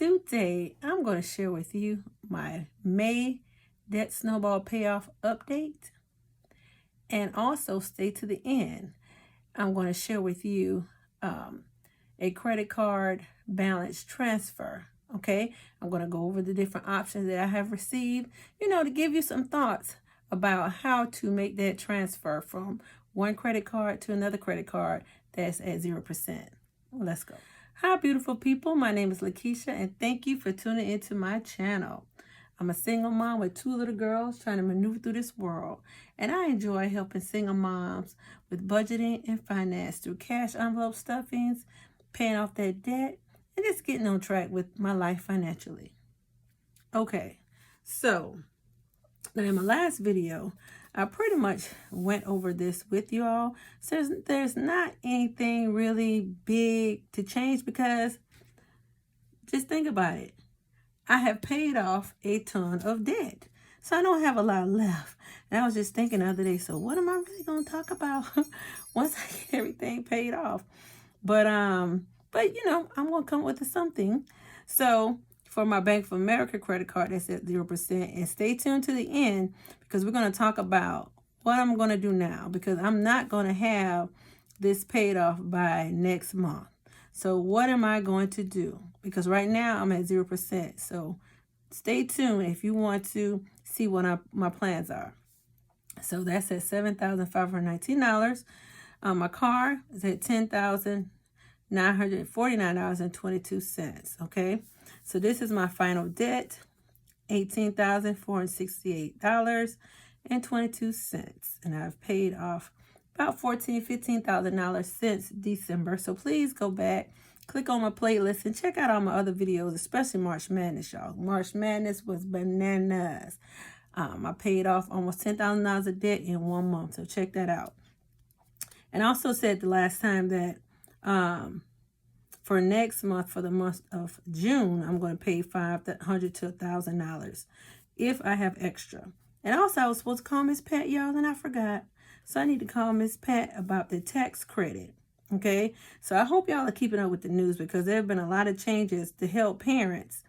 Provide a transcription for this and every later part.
Today, I'm going to share with you my May debt snowball payoff update, and also stay to the end. I'm going to share with you a credit card balance transfer. Okay, I'm going to go over the different options that I have received, to give you some thoughts about how to make that transfer from one credit card to another credit card that's at 0%. Let's go. Hi, beautiful people. My name is Lakeisha, and thank you for tuning into my channel. I'm a single mom with two little girls trying to maneuver through this world, and I enjoy helping single moms with budgeting and finance through cash envelope stuffings, paying off that debt, and just getting on track with my life financially. Okay, so now in my last video, I pretty much went over this with you all. So there's not anything really big to change, because just think about it. I have paid off a ton of debt, so I don't have a lot left. And I was just thinking the other day, so what am I really going to talk about once I get everything paid off? But I'm going to come up with something. So for my Bank of America credit card, that's at 0%. And stay tuned to the end, because we're going to talk about what I'm going to do now, because I'm not going to have this paid off by next month. So what am I going to do? Because right now I'm at 0%. So stay tuned if you want to see what my plans are. So that's at $7,519. My car is at $10,949.22. Okay. So this is my final debt, $18,468.22. And I've paid off about $15,000 since December. So please go back, click on my playlist, and check out all my other videos, especially March Madness, y'all. March Madness was bananas. I paid off almost $10,000 of debt in 1 month. So check that out. And I also said the last time that for next month, for the month of June, I'm going to pay $500 to $1,000 if I have extra. And also, I was supposed to call Miss Pat, y'all, and I forgot. So I need to call Miss Pat about the tax credit. Okay? So I hope y'all are keeping up with the news, because there have been a lot of changes to help parents,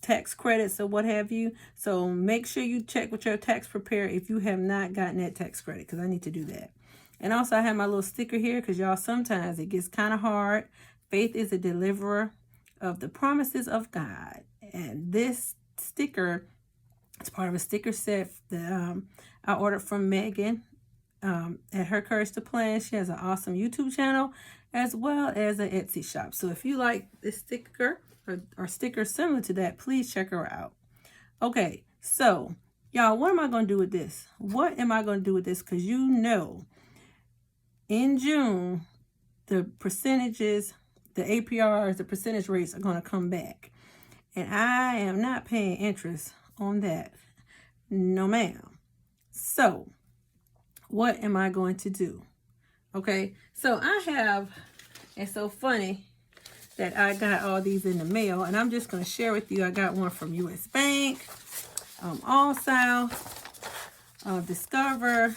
tax credits or what have you. So make sure you check with your tax preparer if you have not gotten that tax credit, because I need to do that. And also, I have my little sticker here, because y'all, sometimes it gets kind of hard. Faith is a deliverer of the promises of God. And this sticker, it's part of a sticker set that I ordered from Megan at Her Courage to Plan. She has an awesome YouTube channel as well as an Etsy shop. So if you like this sticker or stickers similar to that, please check her out. Okay, so y'all, what am I going to do with this? What am I going to do with this? Because in June, the percentages, the APRs, the percentage rates are going to come back. And I am not paying interest on that. No, ma'am. So what am I going to do? Okay, so it's so funny that I got all these in the mail, and I'm just going to share with you. I got one from U.S. Bank, All South, Discover,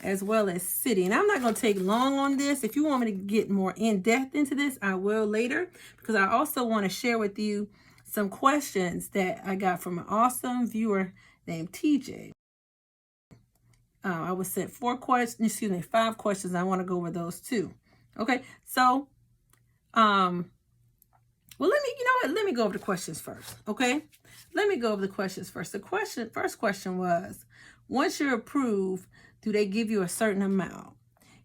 as well as Citi. And I'm not going to take long on this. If you want me to get more in-depth into this, I will later, because I also want to share with you some questions that I got from an awesome viewer named TJ. I was sent 5 questions. I want to go over those too. Okay, so well, let me go over the questions first. Okay, let me go over the questions first. First question was, once you're approved, do they give you a certain amount?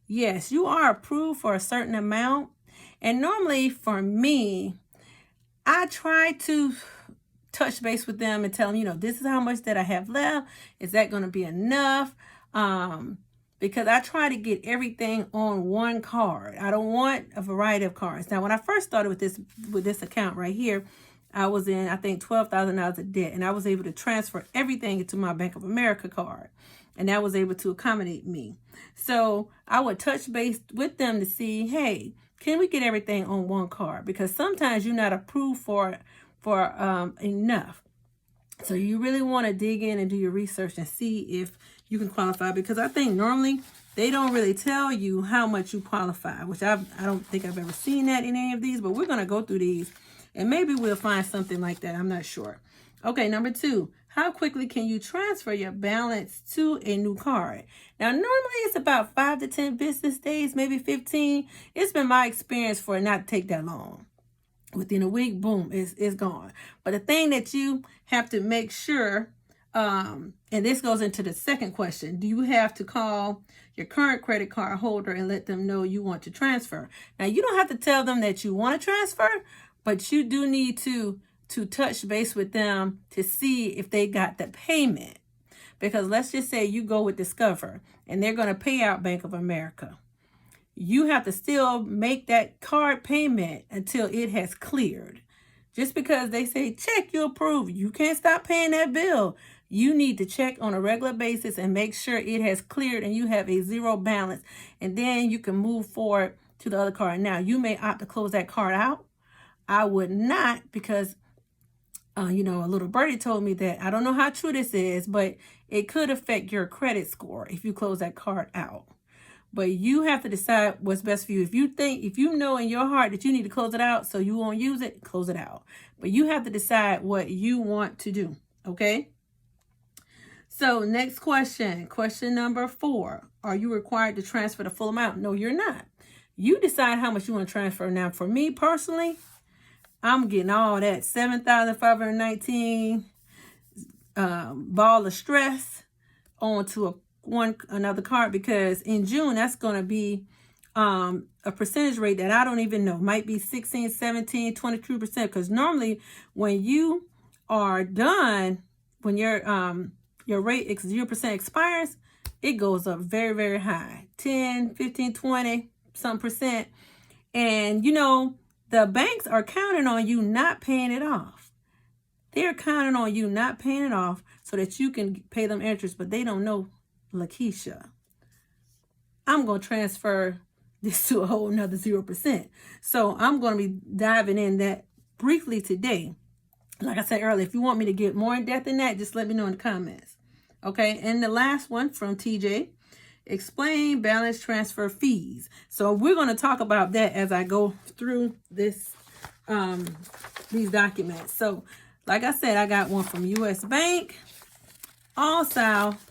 Yes, you are approved for a certain amount. And normally for me, I try to touch base with them and tell them, this is how much that I have left. Is that going to be enough? Because I try to get everything on one card. I don't want a variety of cards. Now, when I first started with this account right here, I was in, I think, $12,000 of debt, and I was able to transfer everything into my Bank of America card, and that was able to accommodate me. So I would touch base with them to see, hey, can we get everything on one card? Because sometimes you're not approved for enough. So you really want to dig in and do your research and see if you can qualify, because I think normally they don't really tell you how much you qualify, which I don't think I've ever seen that in any of these, but we're going to go through these And maybe we'll find something like that. I'm not sure. Okay, number 2. How quickly can you transfer your balance to a new card? Now, normally it's about 5 to 10 business days, maybe 15. It's been my experience for it not to take that long. Within a week, boom, it's gone. But the thing that you have to make sure, and this goes into the second question, do you have to call your current credit card holder and let them know you want to transfer? Now, you don't have to tell them that you want to transfer, but you do need to touch base with them to see if they got the payment. Because let's just say you go with Discover and they're going to pay out Bank of America. You have to still make that card payment until it has cleared. Just because they say, check, you approve, you can't stop paying that bill. You need to check on a regular basis and make sure it has cleared and you have a zero balance. And then you can move forward to the other card. Now, you may opt to close that card out. I would not, because, a little birdie told me that, I don't know how true this is, but it could affect your credit score if you close that card out. But you have to decide what's best for you. If you know in your heart that you need to close it out so you won't use it, close it out. But you have to decide what you want to do, okay? So next question, question number 4. Are you required to transfer the full amount? No, you're not. You decide how much you want to transfer. Now, for me personally, I'm getting all that $7,519 ball of stress onto another card, because in June that's going to be a percentage rate that I don't even know. Might be 16, 17, 22%. Because normally when you are done, when your rate 0% expires, it goes up very, very high. 10, 15, 20, some percent. And the banks are counting on you not paying it off. They're counting on you not paying it off so that you can pay them interest, but they don't know, Lakeisha, I'm going to transfer this to a whole nother 0%. So I'm going to be diving in that briefly today. Like I said earlier, if you want me to get more in depth in that, just let me know in the comments. Okay, and the last one from TJ, explain balance transfer fees. So we're going to talk about that as I go through these documents. So like I said, I got one from US Bank, All South,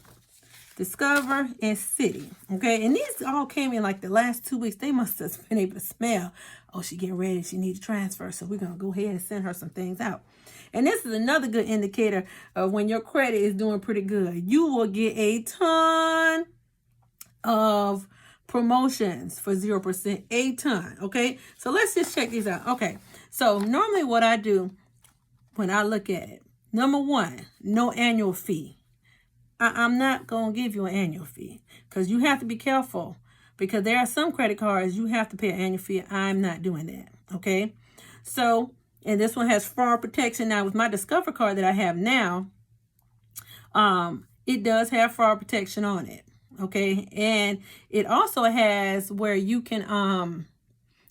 Discover, and Citi. Okay, and these all came in like the last 2 weeks. They must have been able to smell, oh, she getting ready, she needs to transfer. So we're going to go ahead and send her some things out. And this is another good indicator of when your credit is doing pretty good. You will get a ton of promotions for 0%, a ton. Okay, so let's just check these out. Okay, so normally what I do when I look at it, number 1, no annual fee. I'm not going to give you an annual fee because you have to be careful, because there are some credit cards you have to pay an annual fee. I'm not doing that. Okay, so, and this one has fraud protection. Now with my Discover card that I have now, it does have fraud protection on it. Okay, and it also has where you can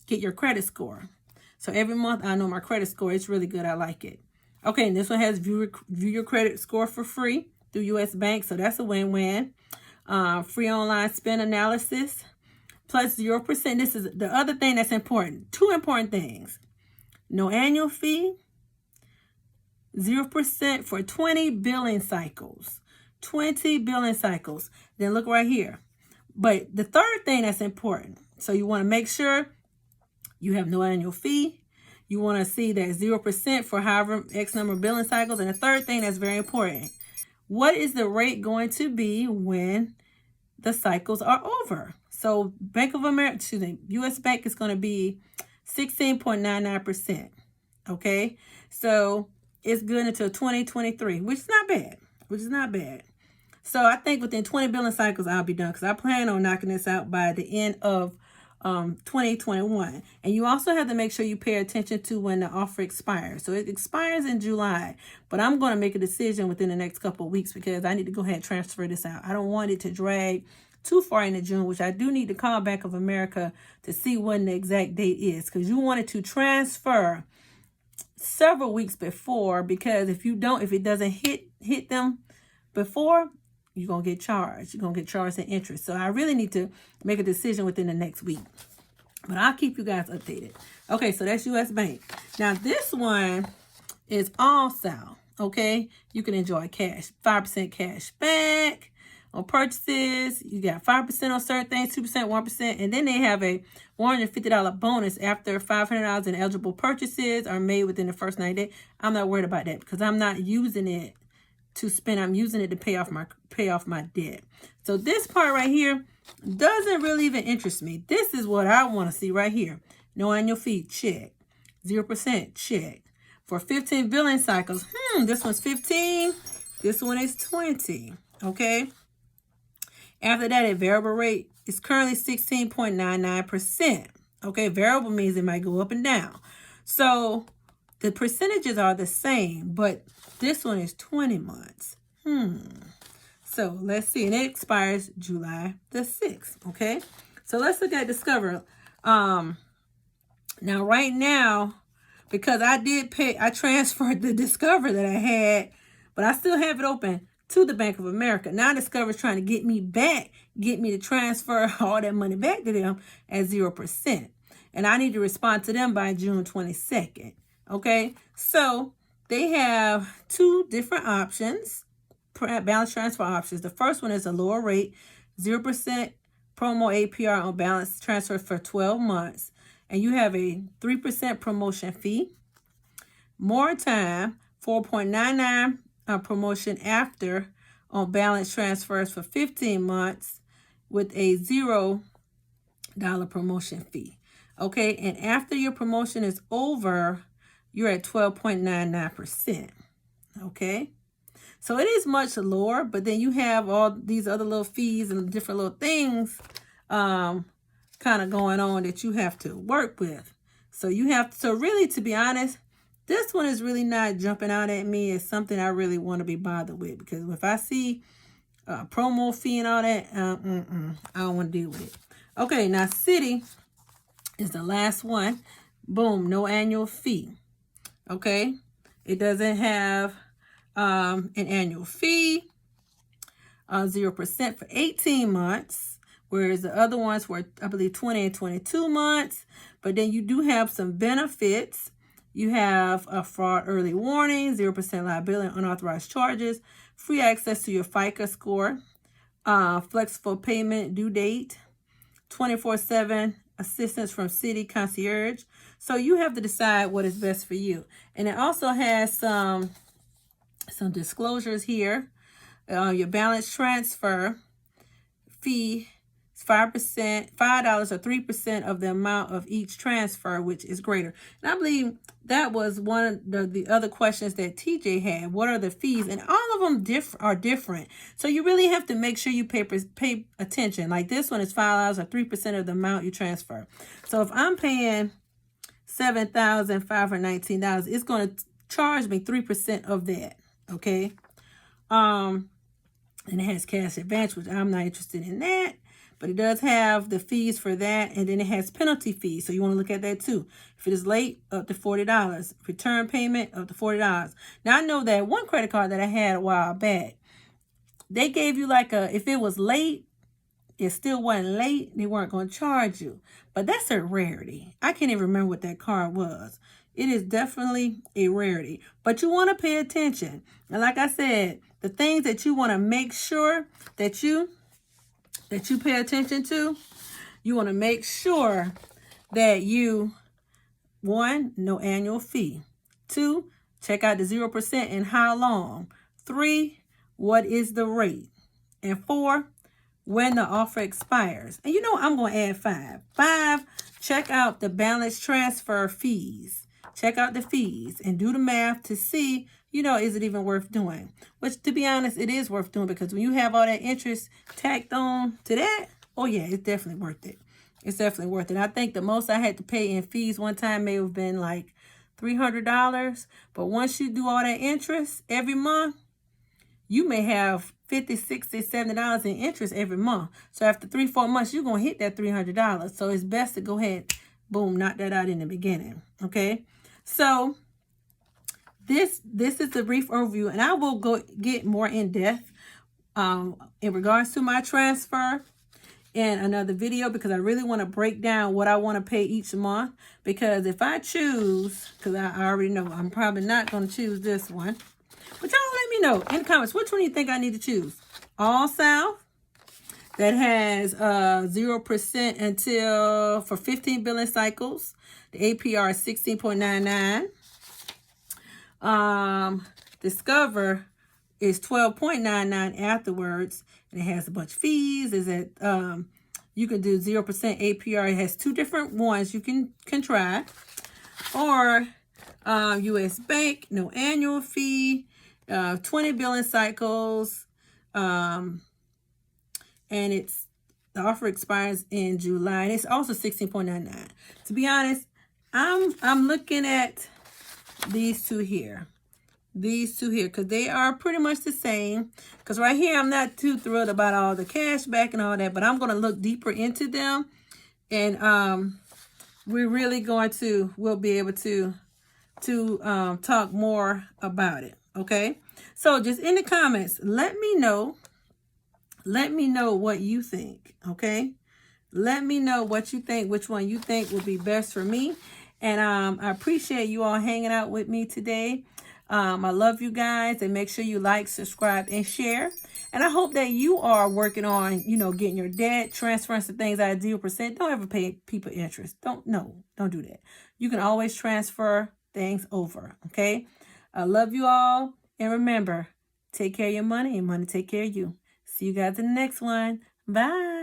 get your credit score. So every month I know my credit score. It's really good. I like it. Okay, and this one has view your credit score for free through US Bank. So that's a win-win. Free online spend analysis plus 0%. This is the other thing that's important. 2 important things. No annual fee. 0% for 20 billing cycles. 20 billing cycles. Then look right here. But the third thing that's important. So you want to make sure you have no annual fee. You want to see that 0% for however X number of billing cycles. And the third thing that's very important. What is the rate going to be when the cycles are over? So Bank of America, US Bank is going to be 16.99%. Okay, so it's good until 2023, which is not bad. So I think within 20 billing cycles, I'll be done, because I plan on knocking this out by the end of 2021. And you also have to make sure you pay attention to when the offer expires. So it expires in July, but I'm going to make a decision within the next couple of weeks, because I need to go ahead and transfer this out. I don't want it to drag too far into June, which I do need to call Bank of America to see when the exact date is, because you want it to transfer several weeks before, because if it doesn't hit them before, you're going to get charged. You're going to get charged in interest. So I really need to make a decision within the next week. But I'll keep you guys updated. Okay, so that's U.S. Bank. Now, this one is all South. Okay, you can enjoy cash, 5% cash back on purchases. You got 5% on certain things, 2%, 1%, and then they have a $150 bonus after $500 in eligible purchases are made within the first 90 days. I'm not worried about that because I'm not using it to spend. I'm using it to pay off my debt. So this part right here doesn't really even interest me. This is what I want to see right here. No annual fee, check. 0%, check. For 15 billing cycles, this one's 15. This one is 20, okay? After that, a variable rate is currently 16.99%. Okay, variable means it might go up and down. So the percentages are the same, but this one is 20 months. So let's see, and it expires July the 6th, okay? So let's look at Discover. Now, right now, because I transferred the Discover that I had, but I still have it open to the Bank of America. Now Discover is trying to get me to transfer all that money back to them at 0%. And I need to respond to them by June 22nd. Okay, so they have two different options, balance transfer options. The first one is a lower rate, 0% promo APR on balance transfer for 12 months. And you have a 3% promotion fee. More time, 4.99 promotion after on balance transfers for 15 months with a $0 promotion fee. Okay, and after your promotion is over, you're at 12.99%. Okay, so it is much lower, but then you have all these other little fees and different little things kind of going on that you have to work with. So you have to, so really, to be honest, this one is really not jumping out at me as something I really want to be bothered with, because if I see promo fee and all that, I don't want to deal with it. Okay, now Citi is the last one. Boom, no annual fee. Okay, it doesn't have an annual fee, 0% for 18 months. Whereas the other ones were, I believe, 20 and 22 months. But then you do have some benefits. You have a fraud early warning, 0% liability, unauthorized charges, free access to your FICA score, flexible payment due date, 24/7 assistance from Citi Concierge. So you have to decide what is best for you. And it also has some disclosures here. Your balance transfer fee, 5%, $5 or 3% of the amount of each transfer, which is greater. And I believe that was one of the other questions that TJ had. What are the fees? And all of them are different. So you really have to make sure you pay attention. Like this one is $5 or 3% of the amount you transfer. So if I'm paying $7,519, it's going to charge me 3% of that. Okay. And it has cash advance, which I'm not interested in that. But it does have the fees for that, and then it has penalty fees. So you want to look at that too. If it is late, up to $40. Return payment, up to $40. Now, I know that one credit card that I had a while back, they gave you like if it was late, it still wasn't late, they weren't going to charge you. But that's a rarity. I can't even remember what that card was. It is definitely a rarity. But you want to pay attention. And like I said, the things that you want to make sure that you pay attention to, you want to make sure that you, 1, no annual fee. 2, check out the 0% and how long. 3, what is the rate? And 4, when the offer expires. And you know, I'm going to add 5. 5, check out the balance transfer fees. Check out the fees and do the math to see, is it even worth doing? Which, to be honest, it is worth doing, because when you have all that interest tacked on to that, oh yeah, it's definitely worth it. It's definitely worth it. I think the most I had to pay in fees one time may have been like $300. But once you do all that interest every month, you may have $50, $60, $70 in interest every month. So after 3-4 months, you're going to hit that $300. So it's best to go ahead, boom, knock that out in the beginning. Okay. So this is the brief overview, and I will go get more in depth in regards to my transfer in another video, because I really want to break down what I want to pay each month. Because if I choose, because I already know I'm probably not going to choose this one. But y'all let me know in the comments, which one do you think I need to choose? All South, that has 0% until for 15 billing cycles. The APR is 16.99. Discover is 12.99 afterwards, and it has a bunch of fees. Is it you can do 0% APR. It has 2 different ones you can try. Or US Bank, no annual fee, 20 billing cycles, and the offer expires in July. And it's also 16.99. To be honest, I'm looking at these two here. These two here, because they are pretty much the same. Because right here, I'm not too thrilled about all the cash back and all that, but I'm going to look deeper into them. And we're really we'll be able to talk more about it. Okay. So just in the comments, let me know what you think. Okay. Let me know what you think, which one you think would be best for me. And I appreciate you all hanging out with me today. I love you guys, and make sure you like, subscribe, and share. And I hope that you are working on, getting your debt, transferring some things out of 0%. Don't ever pay people interest. Don't do that. You can always transfer things over. Okay. I love you all. And remember, take care of your money and money take care of you. See you guys in the next one. Bye.